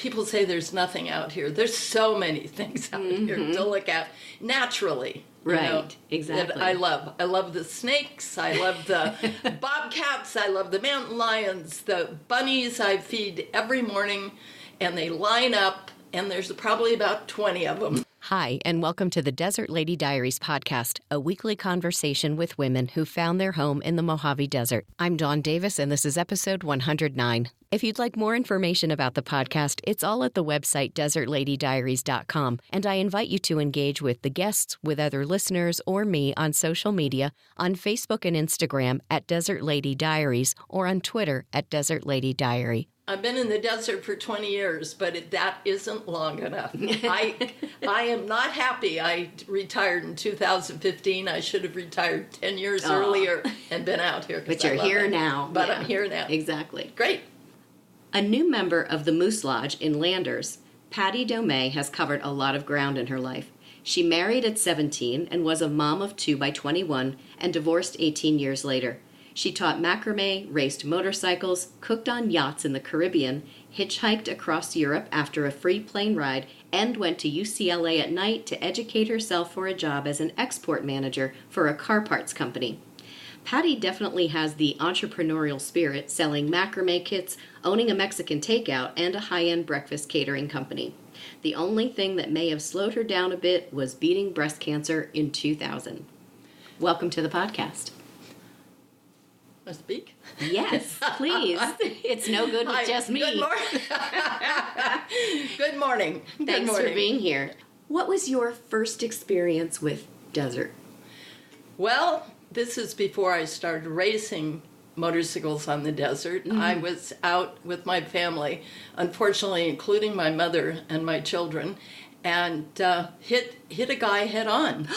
people say there's nothing out here. There's so many things out here to look at naturally. Right, exactly. That I love. I love the snakes. I love the bobcats. I love the mountain lions. The bunnies I feed every morning, and they line up, and there's probably about 20 of them. Hi, and welcome to the Desert Lady Diaries podcast, a weekly conversation with women who found their home in the Mojave Desert. I'm Dawn Davis, and this is episode 109. If you'd like more information about the podcast, it's all at the website desertladydiaries.com, and I invite you to engage with the guests, with other listeners, or me on social media, on Facebook and Instagram at Desert Lady Diaries, or on Twitter at Desert Lady Diary. I've been in the desert for 20 years, but that isn't long enough. I am not happy. I retired in 2015. I should have retired 10 years earlier and been out here. But you're here now. But I'm here now. Exactly. Great. A new member of the Moose Lodge in Landers, Patty Domay has covered a lot of ground in her life. She married at 17 and was a mom of 2 by 21 and divorced 18 years later. She taught macramé, raced motorcycles, cooked on yachts in the Carribean, hitchhiked across Europe after a free plane ride, and went to UCLA at night to educate herself for a job as an export manager for a car parts company. Patty definitely has the entrepreneurial spirit, selling macramé kits, owning a Mexican takeout, and a high-end breakfast catering company. The only thing that may have slowed her down a bit was beating breast cancer in 2000. Welcome to the podcast. I speak? Yes, please. It's no good with just me. Good morning. Good morning. Thanks for being here. What was your first experience with desert? Well, this is before I started racing motorcycles on the desert. I was out with my family, unfortunately, including my mother and my children, and hit a guy head on.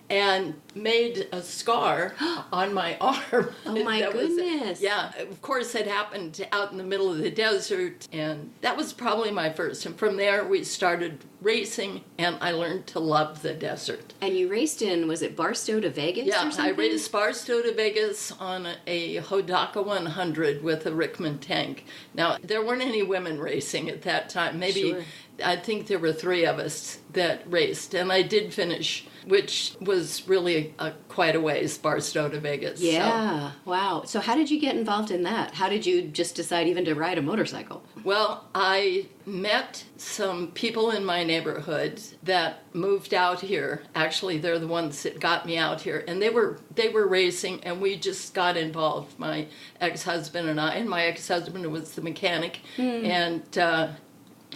And made a scar on my arm. Oh, my goodness. Yeah, of course, it happened out in the middle of the desert, and that was probably my first. And from there, we started racing, and I learned to love the desert. And you raced in, was it Barstow to Vegas or something? I raced Barstow to Vegas on a Hodaka 100 with a Rickman tank. Now, there weren't any women racing at that time. Maybe, sure. I think there were 3 of us that raced, and I did finish, which was really quite a ways, Barstow to Vegas. Yeah, so. Wow. So how did you get involved in that? How did you just decide even to ride a motorcycle? Well, I met some people in my neighborhood that moved out here. Actually, they're the ones that got me out here, and they were racing, and we just got involved, my ex-husband and I, and my ex-husband was the mechanic, and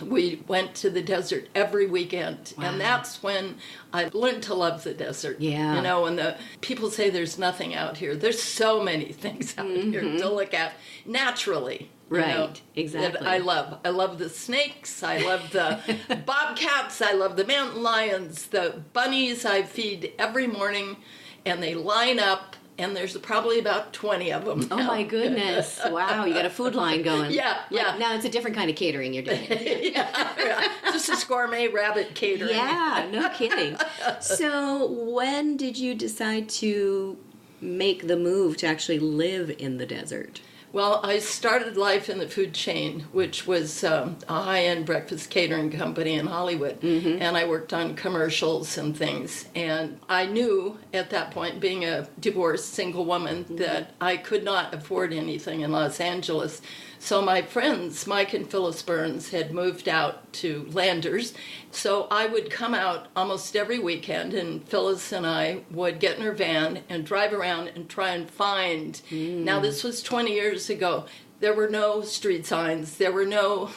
we went to the desert every weekend. Wow. And that's when I learned to love the desert. Yeah. You know, when the people say there's nothing out here, there's so many things out here to look at naturally. Right, you know, exactly. That I love. I love the snakes. I love the bobcats. I love the mountain lions. The bunnies I feed every morning, and they line up. And there's probably about 20 of them now. Oh, my goodness. Wow, you got a food line going. Yeah. Now it's a different kind of catering you're doing. yeah. This is gourmet rabbit catering. Yeah, no kidding. So when did you decide to make the move to actually live in the desert? Well, I started life in the food chain, which was a high-end breakfast catering company in Hollywood, and I worked on commercials and things. And I knew at that point, being a divorced single woman, that I could not afford anything in Los Angeles. So my friends, Mike and Phyllis Burns, had moved out to Landers. So I would come out almost every weekend, and Phyllis and I would get in her van and drive around and try and find. Now, this was 20 years ago. There were no street signs. There were no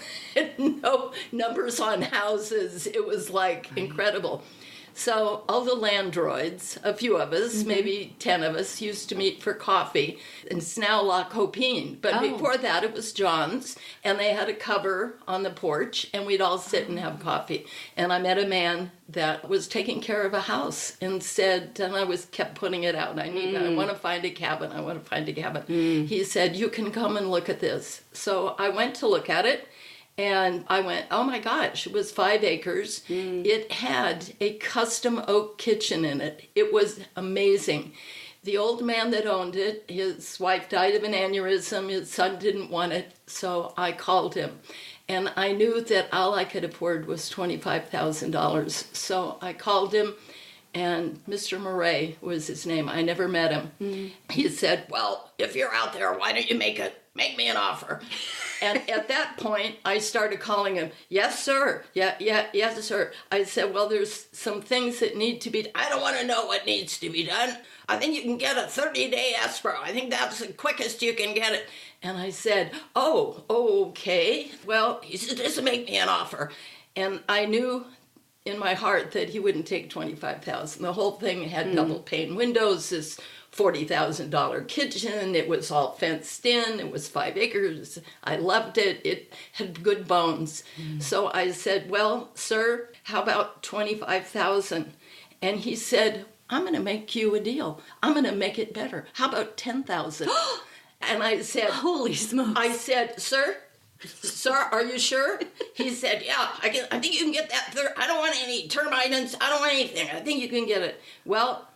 numbers on houses. It was like incredible. So all the Landroids, a few of us, maybe 10 of us, used to meet for coffee. And it's now La Copine. But before that, it was John's. And they had a cover on the porch. And we'd all sit and have coffee. And I met a man that was taking care of a house and said, and I kept putting it out. I want to find a cabin. I want to find a cabin. He said, you can come and look at this. So I went to look at it. And I went, oh my gosh, it was 5 acres. It had a custom oak kitchen in it. It was amazing. The old man that owned it, his wife died of an aneurysm. His son didn't want it, so I called him. And I knew that all I could afford was $25,000. So I called him, and Mr. Murray was his name. I never met him. He said, well, if you're out there, why don't you make me an offer? And at that point, I started calling him, yes, sir. Yes, sir. I said, well, there's some things that need to be, I don't want to know what needs to be done. I think you can get a 30-day escrow. I think that's the quickest you can get it. And I said, oh, okay. Well, he said, just make me an offer. And I knew in my heart that he wouldn't take $25,000. The whole thing had double pane windows, this $40,000 kitchen. It was all fenced in. It was 5 acres. I loved it. It had good bones. So I said, well, sir, how about $25,000? And he said, I'm going to make you a deal. I'm going to make it better. How about $10,000? And I said, holy smokes. I said, sir, are you sure? He said, yeah, I think you can get that. I don't want any termites. I don't want anything. I think you can get it. Well,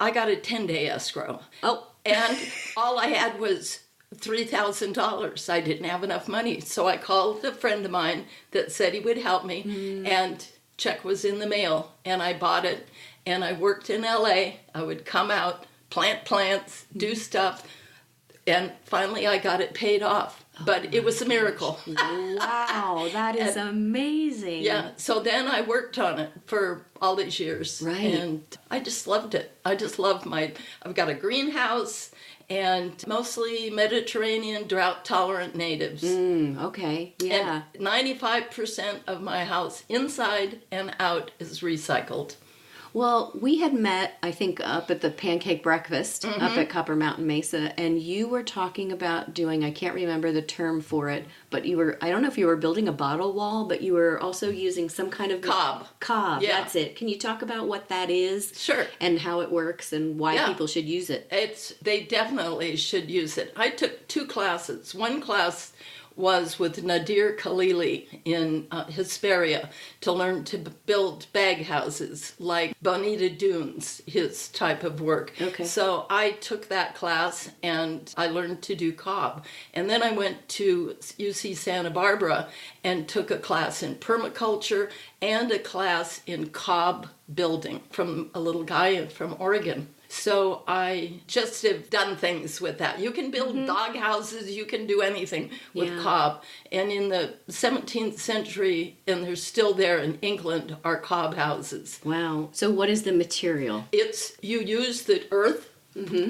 I got a 10-day escrow. Oh. And all I had was $3,000. I didn't have enough money. So I called a friend of mine that said he would help me. And check was in the mail. And I bought it. And I worked in LA. I would come out, plant plants, do stuff. And finally I got it paid off. But it was a miracle. Wow, that is amazing. Yeah, so then I worked on it for all these years. Right. And I just loved it. I just love I've got a greenhouse and mostly Mediterranean drought-tolerant natives. Okay, yeah. And 95% of my house, inside and out, is recycled. Well, we had met, I think, up at the pancake breakfast up at Copper Mountain Mesa, and you were talking about doing, I can't remember the term for it, but you were, I don't know if you were building a bottle wall, but you were also using some kind of... Cob. Yeah. That's it. Can you talk about what that is? Sure. And how it works and why people should use it? They definitely should use it. I took 2 classes. One class was with Nadir Khalili in Hesperia to learn to build bag houses like Bonita Dunes, his type of work. Okay. So I took that class and I learned to do cob. And then I went to UC Santa Barbara and took a class in permaculture and a class in cob building from a little guy from Oregon. So I just have done things with that. You can build dog houses, you can do anything with cob. And in the 17th century, and they're still there in England, are cob houses. Wow. So what is the material? You use the earth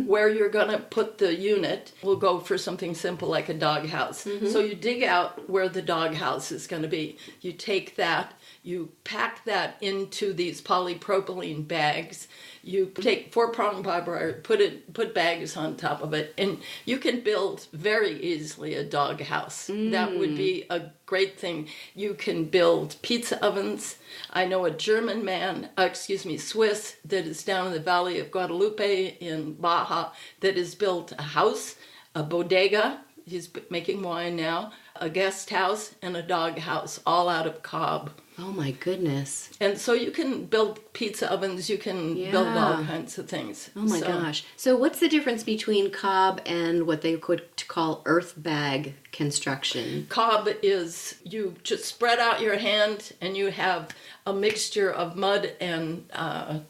where you're going to put the unit. We'll go for something simple like a dog house. So you dig out where the dog house is going to be. You take that, you pack that into these polypropylene bags. You take 4-prong barbed wire, put bags on top of it, and you can build very easily a dog house. That would be a great thing. You can build pizza ovens. I know a German man, Swiss, that is down in the Valley of Guadalupe in Baja, that has built a house, a bodega, he's making wine now, a guest house, and a dog house, all out of cob. Oh my goodness. And so you can build pizza ovens, you can build all kinds of things. Oh my gosh. So what's the difference between cob and what they could call earth bag construction? Cob is you just spread out your hand and you have a mixture of mud and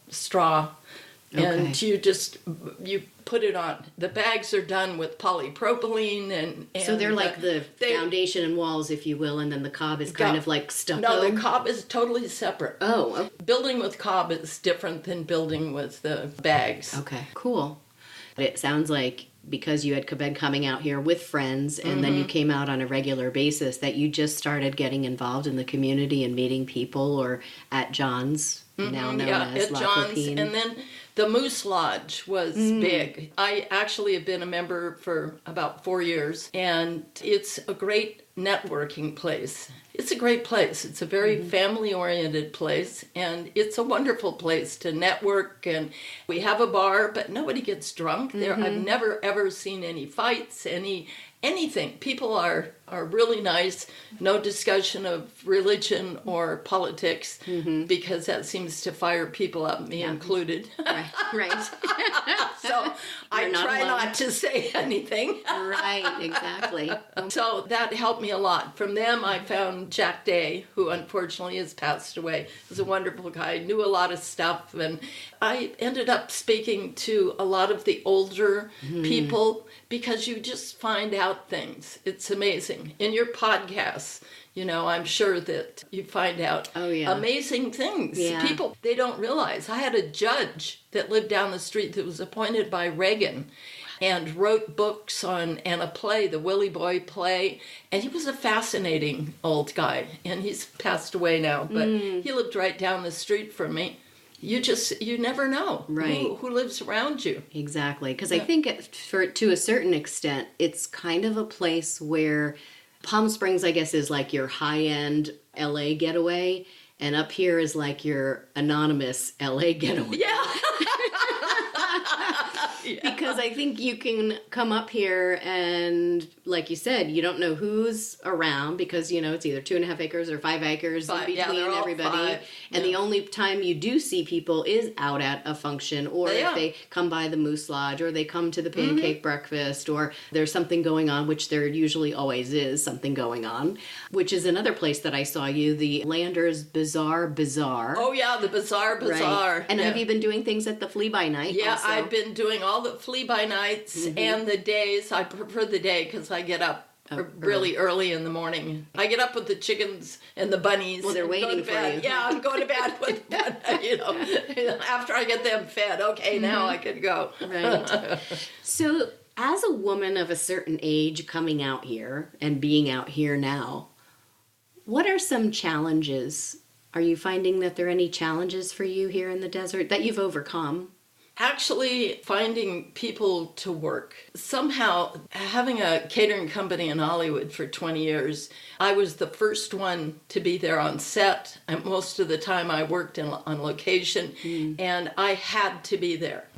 straw. And you put it on. The bags are done with polypropylene and so they're like the foundation and walls, if you will, and then the cob is kind of like stucco? No, the cob is totally separate. Oh, okay. Building with cob is different than building with the bags. Okay, cool. But it sounds like because you had been coming out here with friends and then you came out on a regular basis that you just started getting involved in the community and meeting people or at John's, now known as at La John's, Copine. and then the Moose Lodge was big. I actually have been a member for about 4 years, and it's a great networking place. It's a great place. It's a very family-oriented place, and it's a wonderful place to network. And we have a bar, but nobody gets drunk there. I've never, ever seen any fights, anything. People are are really nice. No discussion of religion or politics, because that seems to fire people up, me included. Right. So I try not to say anything. Right, exactly. So that helped me a lot. From them, I found Jack Day, who unfortunately has passed away. He was a wonderful guy, knew a lot of stuff. And I ended up speaking to a lot of the older people, because you just find out things. It's amazing. In your podcasts, I'm sure that you find out amazing things. Yeah. People, they don't realize. I had a judge that lived down the street that was appointed by Reagan and wrote books and a play, the Willie Boy play. And he was a fascinating old guy. And he's passed away now, but he lived right down the street from me. You never know who lives around you. Exactly. Because I think to a certain extent, it's kind of a place where Palm Springs, I guess, is like your high-end LA getaway, and up here is like your anonymous LA getaway. Yeah. Because I think you can come up here and, like you said, you don't know who's around, because, it's either 2.5 acres or 5 acres in between everybody. 5. And the only time you do see people is out at a function, or if they come by the Moose Lodge, or they come to the pancake breakfast, or there's something going on, which there usually always is something going on, which is another place that I saw you, the Landers Bazaar. Oh, yeah, the Bazaar. Right. And have you been doing things at the Fly-By-Night? Yeah, also? I've been doing all the fly-by-nights and the days. I prefer the day because I get up really early in the morning. I get up with the chickens and the bunnies. Well, they're waiting for you. Yeah, I'm going to bed with them, after I get them fed. Okay, now I can go. Right. So, as a woman of a certain age coming out here and being out here now, what are some challenges? Are you finding that there are any challenges for you here in the desert that you've overcome? Actually, finding people to work. Somehow, having a catering company in Hollywood for 20 years, I was the first one to be there on set. And most of the time I worked on location, and I had to be there.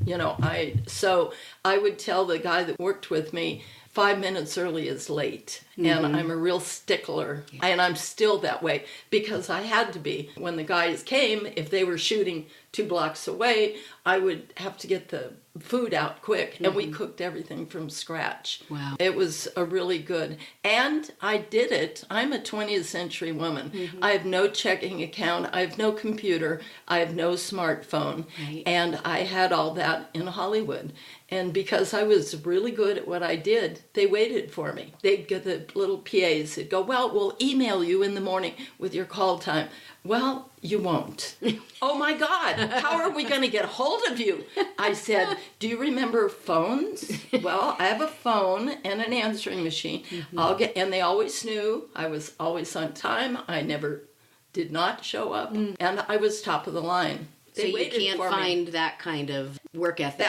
So I would tell the guy that worked with me, 5 minutes early is late. And I'm a real stickler. And I'm still that way, because I had to be. When the guys came, if they were shooting 2 blocks away, I would have to get the food out quick. And we cooked everything from scratch. Wow. It was a really good. And I did it. I'm a 20th century woman. I have no checking account. I have no computer. I have no smartphone. Right. And I had all that in Hollywood. And because I was really good at what I did, they waited for me. They'd get the little PAs that go, well, we'll email you in the morning with your call time. Well, you won't. Oh my God, how are we going to get hold of you? I said, do you remember phones? Well, I have a phone and an answering machine. And they always knew I was always on time. I never did not show up. And I was top of the line. So you can't find that kind of work ethic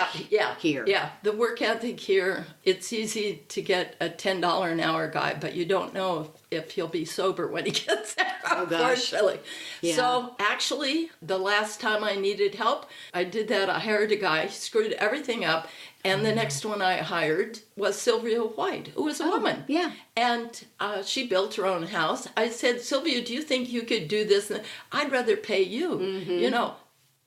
here. Yeah, the work ethic here, it's easy to get a $10 an hour guy, but you don't know if he'll be sober when he gets there, unfortunately. Yeah. So actually, the last time I needed help, I did that. I hired a guy, he screwed everything up, and the next one I hired was Sylvia White, who was a woman. Yeah. And she built her own house. I said, Sylvia, do you think you could do this? I'd rather pay you,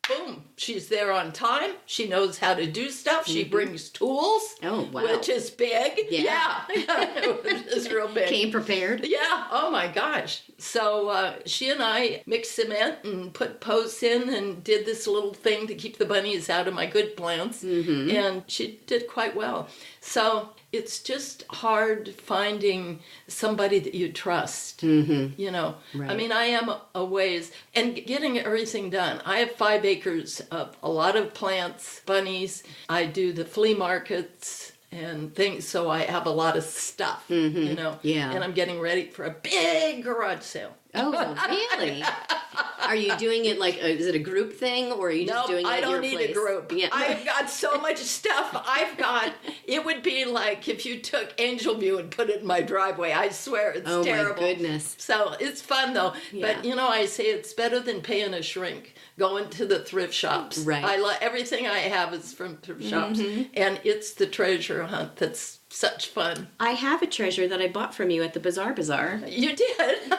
Boom, she's there on time. She knows how to do stuff. She brings tools. Oh, wow. Which is big. Yeah. It's real big. Came prepared. Yeah. Oh, my gosh. So she and I mixed cement and put posts in and did this little thing to keep the bunnies out of my good plants. And she did quite well. So it's just hard finding somebody that you trust, Right. I mean, I am a ways, and getting everything done. I have 5 acres of a lot of plants, bunnies. I do the flea markets and things, so I have a lot of stuff, Yeah. And I'm getting ready for a big garage sale. Oh, really? Are you doing it is it a group thing, or are you just doing it at your place? I don't need a group. Yeah. I've got so much stuff. It would be like if you took Angel View and put it in my driveway. I swear, it's terrible. Oh, my goodness. So it's fun, though. Yeah. But, I say it's better than paying a shrink, going to the thrift shops. Right. Everything I have is from thrift shops. And it's the treasure hunt that's such fun. I have a treasure that I bought from you at the Bazaar. You did?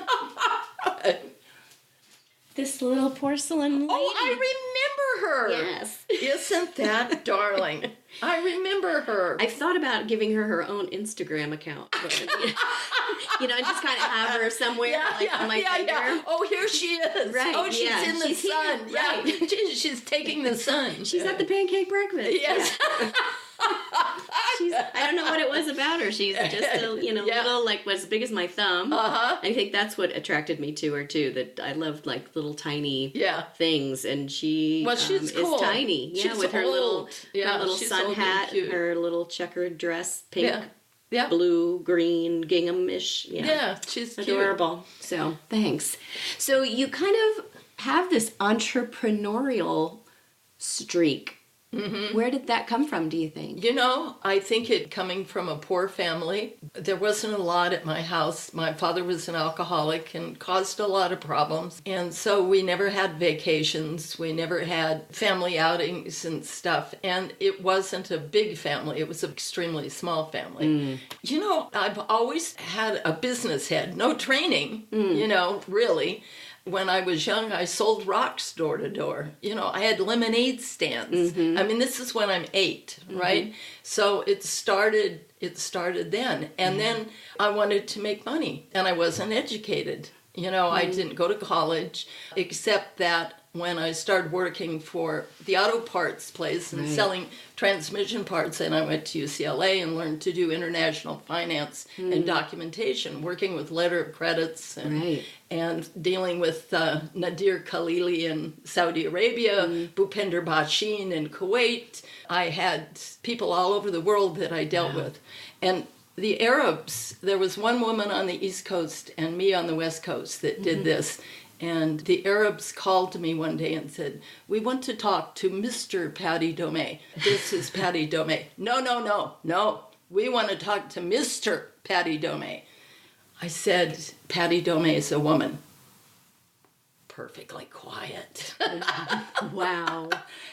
This little porcelain lady. Oh, I remember her. Yes. Isn't that darling? I remember her. I've thought about giving her own Instagram account. But, you know, just kind of have her somewhere on my finger. Yeah. Oh, here she is. Right. Oh, she's in the sun. Here. Right. Yeah. She's taking the sun. She's at the pancake breakfast. Yes. Yeah. I don't know what it was about her. She's just a, little, like, as big as my thumb. Uh-huh. I think that's what attracted me to her, too, that I loved, like, little tiny things. And she she's cool. is tiny. Yeah, she's with her old. little sun hat, her little checkered dress, pink, yeah. blue, green, gingham-ish. Yeah, she's adorable. Cute. So, thanks. So, you kind of have this entrepreneurial streak. Mm-hmm. Where did that come from, do you think? You know, I think it coming from a poor family. There wasn't a lot at my house. My father was an alcoholic and caused a lot of problems. And so we never had vacations. We never had family outings and stuff. And it wasn't a big family. It was an extremely small family. Mm. You know, I've always had a business head. No training, really. When I was young, I sold rocks door to door. You know, I had lemonade stands. Mm-hmm. I mean, this is when I'm 8, right? Mm-hmm. So it started then. And then I wanted to make money, and I wasn't educated. You know, I didn't go to college, except that when I started working for the auto parts place and selling transmission parts, and I went to UCLA and learned to do international finance and documentation, working with letter of credits and dealing with Nadir Khalili in Saudi Arabia, Bhupender Bashin in Kuwait. I had people all over the world that I dealt with. And the Arabs, there was one woman on the East Coast and me on the West Coast that did this. And the Arabs called me one day and said, "We want to talk to Mr. Patty Domay. This is Patty Domay." No. We want to talk to Mr. Patty Domay. I said, "Patty Domay is a woman." Perfectly quiet. Wow.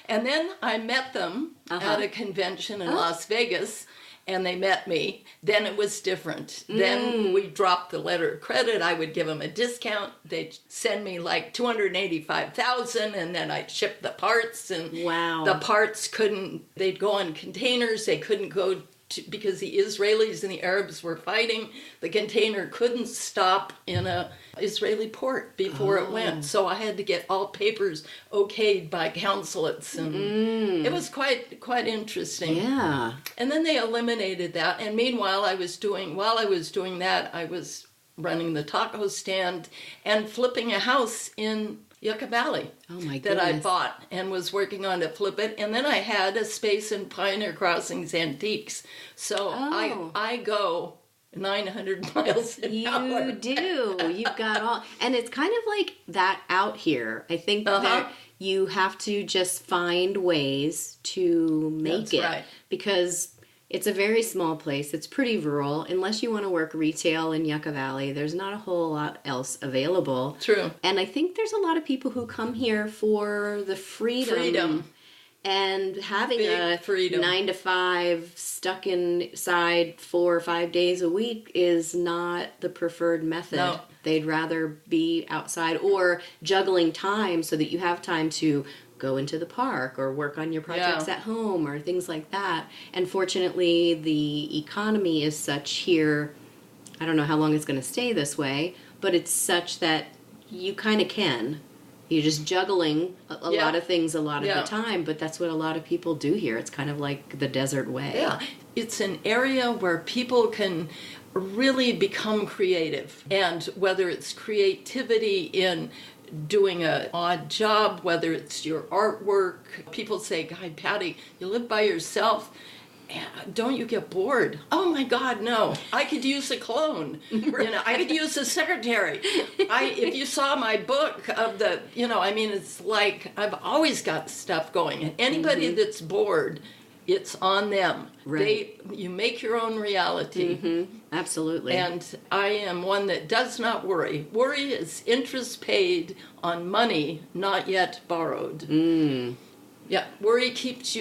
And then I met them at a convention in Las Vegas. And they met me. Then it was different. Then we dropped the letter of credit. I would give them a discount. They'd send me like $285,000, and then I'd ship the parts. And the parts they'd go on containers. They couldn't go because the Israelis and the Arabs were fighting. The container couldn't stop in a Israeli port before it went. So I had to get all papers okayed by consulates, and it was quite interesting. Yeah. And then they eliminated that. And meanwhile, while I was doing that, I was running the taco stand and flipping a house in Yucca Valley that I bought and was working on to flip it. And then I had a space in Pioneer Crossings Antiques. So I go 900 miles an hour. You do. You've got all... And it's kind of like that out here. I think that you have to just find ways to make it. Right. Because... it's a very small place. It's pretty rural. Unless you want to work retail in Yucca Valley, there's not a whole lot else available. True. And I think there's a lot of people who come here for the freedom. And having a 9 to 5 stuck inside 4 or 5 days a week is not the preferred method. No. They'd rather be outside or juggling time so that you have time to go into the park or work on your projects at home or things like that. And fortunately, the economy is such here, I don't know how long it's going to stay this way, but it's such that you kind of can. You're just juggling a lot of things a lot of the time, but that's what a lot of people do here. It's kind of like the desert way. Yeah, it's an area where people can really become creative. And whether it's creativity in doing an odd job, whether it's your artwork. People say, God, Patty, you live by yourself. Don't you get bored? Oh my God, no. I could use a clone. I could use a secretary. If you saw my book of it's like I've always got stuff going. And anybody that's bored, it's on them. Right. You make your own reality. Mm-hmm. Absolutely. And I am one that does not worry. Worry is interest paid on money not yet borrowed. Yeah, worry sits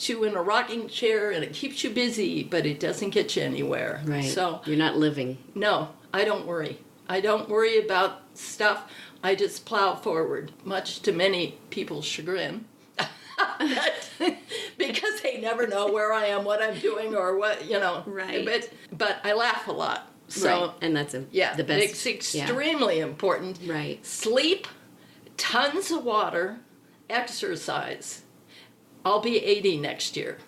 you in a rocking chair, and it keeps you busy, but it doesn't get you anywhere. Right. So you're not living. no, I don't worry. I don't worry about stuff. I just plow forward, much to many people's chagrin. Because they never know where I am, what I'm doing, or what, Right. But I laugh a lot. So right. And that's the best. It's extremely important. Right. Sleep, tons of water, exercise. I'll be 80 next year.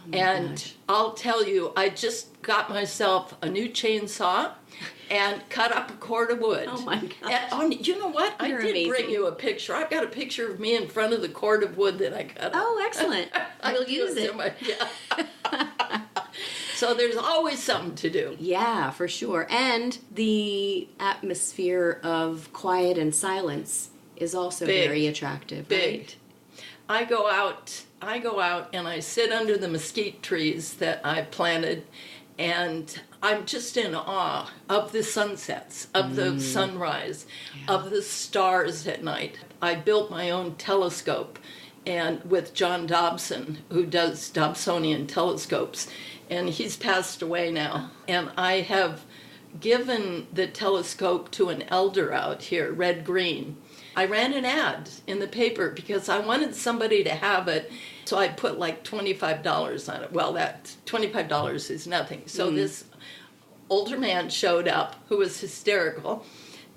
Oh my And gosh. I'll tell you, I just got myself a new chainsaw and cut up a cord of wood. Oh my gosh. And you know what? You're I did amazing. bring you a picture. I've got a picture of me in front of the cord of wood that I cut up. Oh, excellent. We'll use it. Yeah. So there's always something to do. Yeah, for sure. And the atmosphere of quiet and silence is also Big. very attractive. Big. Right? I go out and I sit under the mesquite trees that I planted, and I'm just in awe of the sunsets, of the sunrise, of the stars at night. I built my own telescope, and with John Dobson, who does Dobsonian telescopes, and he's passed away now. And I have given the telescope to an elder out here, Red Green. I ran an ad in the paper because I wanted somebody to have it, so I put like $25 on it. Well, that $25 is nothing. So this older man showed up who was hysterical,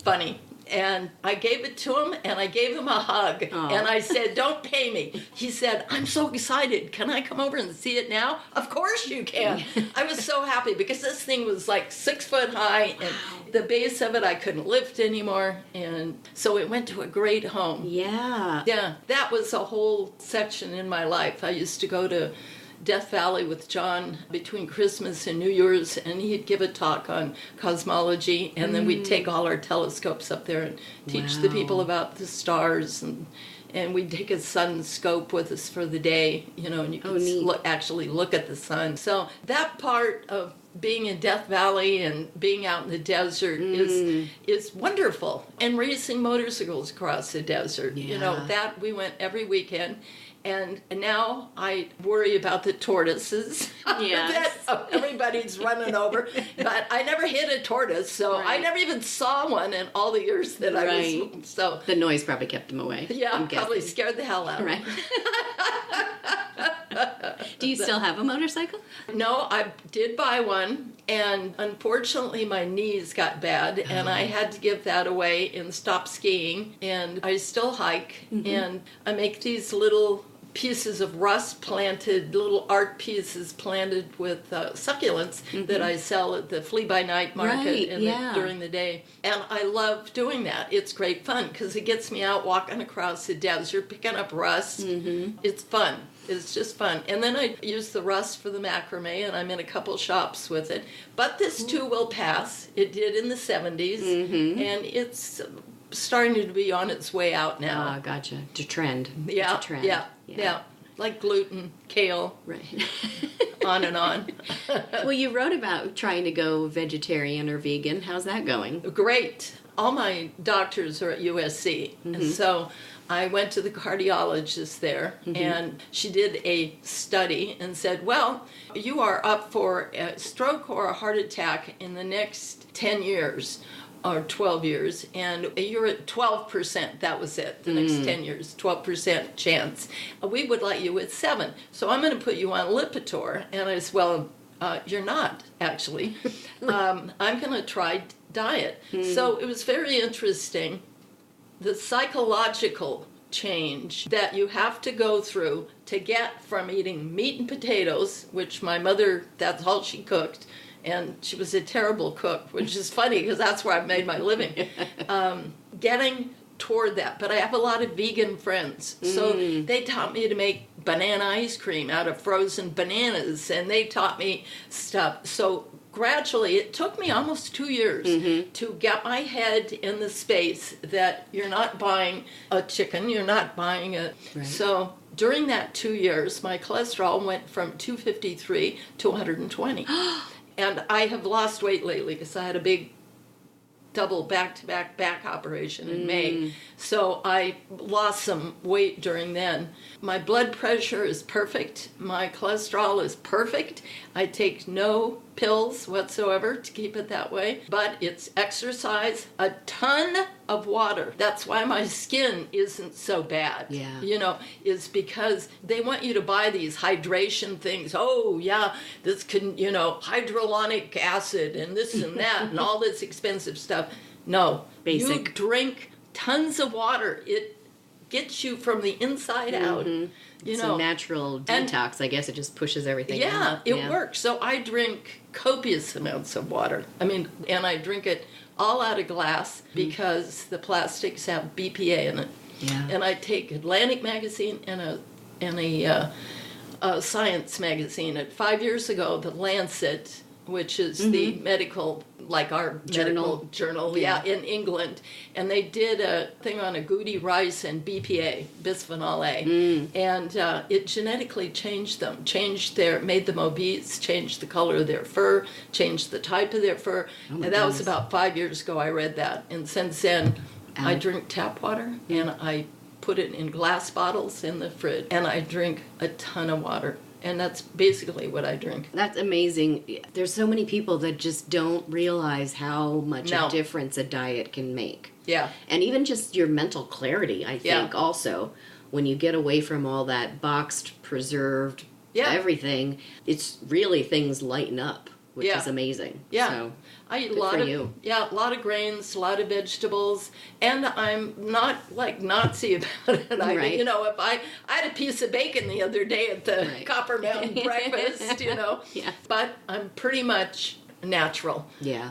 funny, and I gave it to him, and I gave him a hug, and I said, "Don't pay me." He said, "I'm so excited. Can I come over and see it now?" Of course you can. I was so happy because this thing was like 6 foot high, and the base of it I couldn't lift anymore, and so it went to a great home. Yeah. Yeah, that was a whole section in my life. I used to go to Death Valley with John between Christmas and New Year's, and he'd give a talk on cosmology, and then we'd take all our telescopes up there and teach the people about the stars, and we'd take a sun scope with us for the day, and you could actually look at the sun. So that part of being in Death Valley and being out in the desert is wonderful. And racing motorcycles across the desert, that we went every weekend. And now I worry about the tortoises that everybody's running over. But I never hit a tortoise, so I never even saw one in all the years that I was. So the noise probably kept them away. Yeah, probably scared the hell out of them. Do you still have a motorcycle? No, I did buy one, and unfortunately my knees got bad, and I had to give that away and stop skiing. And I still hike, and I make these little pieces of rust planted, little art pieces planted with succulents that I sell at the Flee-by-Night market during the day. And I love doing that. It's great fun because it gets me out walking across the desert, picking up rust. It's fun. It's just fun. And then I use the rust for the macramé, and I'm in a couple shops with it. But this too will pass. It did in the 70s, and it's starting to be on its way out now. Ah, gotcha. To trend. Yeah, it's a trend. Yeah. Like gluten, kale, right. on and on. Well, you wrote about trying to go vegetarian or vegan. How's that going? Great. All my doctors are at USC, and so I went to the cardiologist there, and she did a study and said, well, you are up for a stroke or a heart attack in the next 10 years. Or 12 years, and you're at 12%. That was it. The next 10 years, 12% chance. We would let you at 7. So I'm going to put you on Lipitor. And I said, well, you're not, actually. I'm going to try diet. So it was very interesting. The psychological change that you have to go through to get from eating meat and potatoes, which my mother, that's all she cooked, and she was a terrible cook, which is funny because that's where I made my living. Getting toward that. But I have a lot of vegan friends. So they taught me to make banana ice cream out of frozen bananas, and they taught me stuff. So gradually, it took me almost 2 years to get my head in the space that you're not buying a chicken, you're not buying a... Right. So during that 2 years, my cholesterol went from 253 to 120. And I have lost weight lately because I had a big double back-to-back back operation in May. So I lost some weight during then. My blood pressure is perfect. My cholesterol is perfect. I take no pills whatsoever to keep it that way. But it's exercise, a ton of water. That's why my skin isn't so bad. Yeah. You know, is because they want you to buy these hydration things. Oh, yeah, this can, you know, hyaluronic acid and this and that and all this expensive stuff. No. Basic. You drink tons of water. It gets you from the inside out. It's a natural detox. I guess it just pushes everything out. Yeah, it works. So I drink copious amounts of water. I mean, and I drink it all out of glass because the plastics have BPA in it. Yeah. And I take Atlantic magazine and a science magazine. 5 years ago, the Lancet, which is the medical, like our medical journal, in England, and they did a thing on agouti rice and BPA, bisphenol A, and it genetically changed them, made them obese, changed the color of their fur, changed the type of their fur, and that was about 5 years ago I read that, and since then I drink tap water, and I put it in glass bottles in the fridge, and I drink a ton of water. And that's basically what I drink. That's amazing. There's so many people that just don't realize how much a difference a diet can make. Yeah. And even just your mental clarity, I think, also. When you get away from all that boxed, preserved, everything, it's really things lighten up, which is amazing. Yeah. So, I eat a lot of grains, a lot of vegetables, and I'm not like Nazi about it. You know, if I had a piece of bacon the other day at the Copper Mountain breakfast, you know, but I'm pretty much natural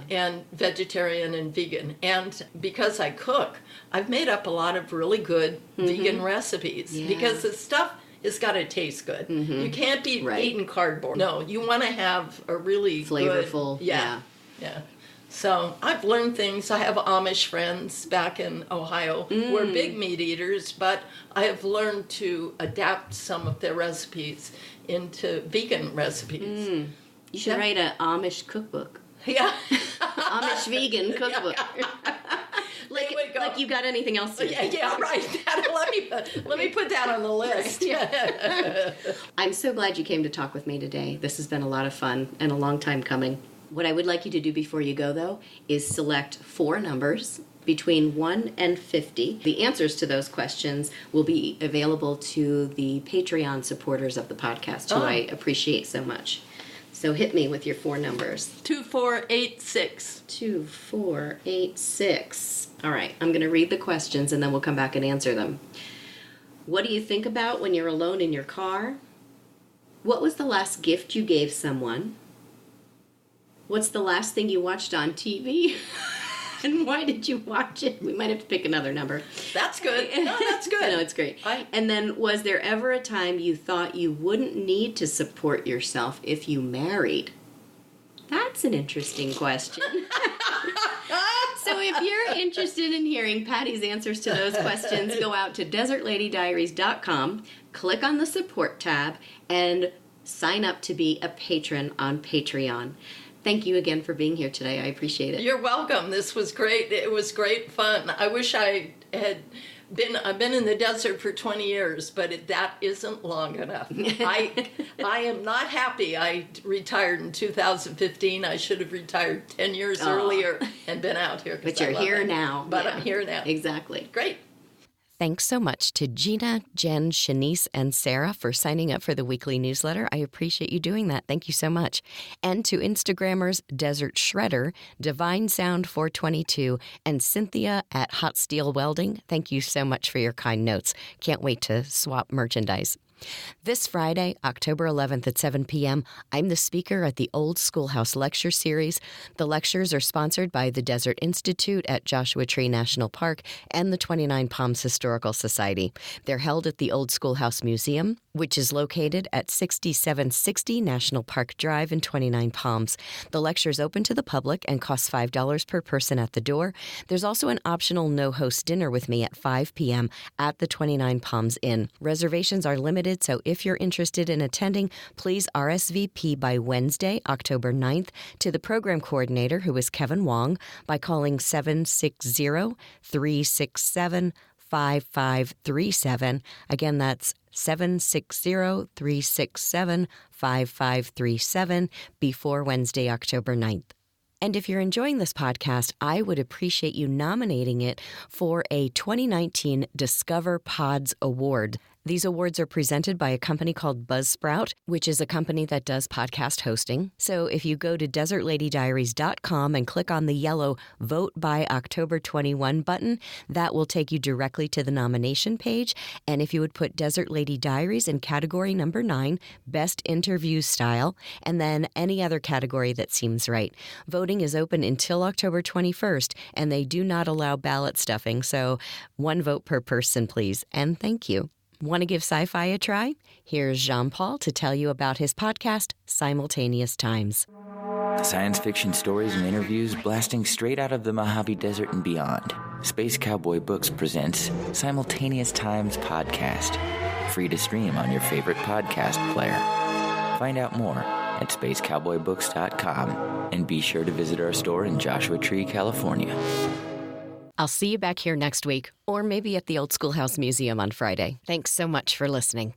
and vegetarian and vegan. And because I cook, I've made up a lot of really good vegan recipes because the stuff it's got to taste good. You can't be eating cardboard. No, you want to have a really flavorful. Good, yeah. So I've learned things. I have Amish friends back in Ohio who are big meat eaters, but I have learned to adapt some of their recipes into vegan recipes. You should write an Amish cookbook. Yeah. Amish vegan cookbook. Like you got anything else to do? Yeah, right. Let me put that on the list. I'm so glad you came to talk with me today. This has been a lot of fun and a long time coming. What I would like you to do before you go, though, is select 4 numbers between 1 and 50. The answers to those questions will be available to the Patreon supporters of the podcast, who I appreciate so much. So hit me with your 4 numbers. 2486. 2486. All right, I'm going to read the questions and then we'll come back and answer them. What do you think about when you're alone in your car? What was the last gift you gave someone? What's the last thing you watched on TV? And why did you watch it? We might have to pick another number. That's good. No, that's good. No, it's great. And then, was there ever a time you thought you wouldn't need to support yourself if you married? That's an interesting question. So if you're interested in hearing Patty's answers to those questions, go out to desertladydiaries.com, click on the support tab, and sign up to be a patron on Patreon. Thank you again for being here today. I appreciate it. You're welcome. This was great. It was great fun. I wish I've been in the desert for 20 years, but that isn't long enough. I am not happy. I retired in 2015. I should have retired 10 years earlier and been out here. But you're here now. But I'm here now. Exactly. Great. Thanks so much to Gina, Jen, Shanice, and Sarah for signing up for the weekly newsletter. I appreciate you doing that. Thank you so much. And to Instagrammers Desert Shredder, Divine Sound 422, and Cynthia at Hot Steel Welding, thank you so much for your kind notes. Can't wait to swap merchandise. This Friday, October 11th at 7 p.m., I'm the speaker at the Old Schoolhouse Lecture Series. The lectures are sponsored by the Desert Institute at Joshua Tree National Park and the 29 Palms Historical Society. They're held at the Old Schoolhouse Museum, which is located at 6760 National Park Drive in 29 Palms. The lecture is open to the public and costs $5 per person at the door. There's also an optional no-host dinner with me at 5 p.m. at the 29 Palms Inn. Reservations are limited limited, so if you're interested in attending, please RSVP by Wednesday, October 9th, to the program coordinator, who is Kevin Wong, by calling 760-367-5537. Again, that's 760-367-5537 before Wednesday, October 9th. And if you're enjoying this podcast, I would appreciate you nominating it for a 2019 Discover Pods Award. These awards are presented by a company called Buzzsprout, which is a company that does podcast hosting. So if you go to desertladydiaries.com and click on the yellow Vote by October 21 button, that will take you directly to the nomination page. And if you would put Desert Lady Diaries in category number 9, Best Interview Style, and then any other category that seems right. Voting is open until October 21st, and they do not allow ballot stuffing, so 1 vote per person, please. And thank you. Want to give sci-fi a try? Here's Jean-Paul to tell you about his podcast, Simultaneous Times. Science fiction stories and interviews blasting straight out of the Mojave Desert and beyond. Space Cowboy Books presents Simultaneous Times Podcast. Free to stream on your favorite podcast player. Find out more at spacecowboybooks.com and be sure to visit our store in Joshua Tree, California. I'll see you back here next week, or maybe at the Old Schoolhouse Museum on Friday. Thanks so much for listening.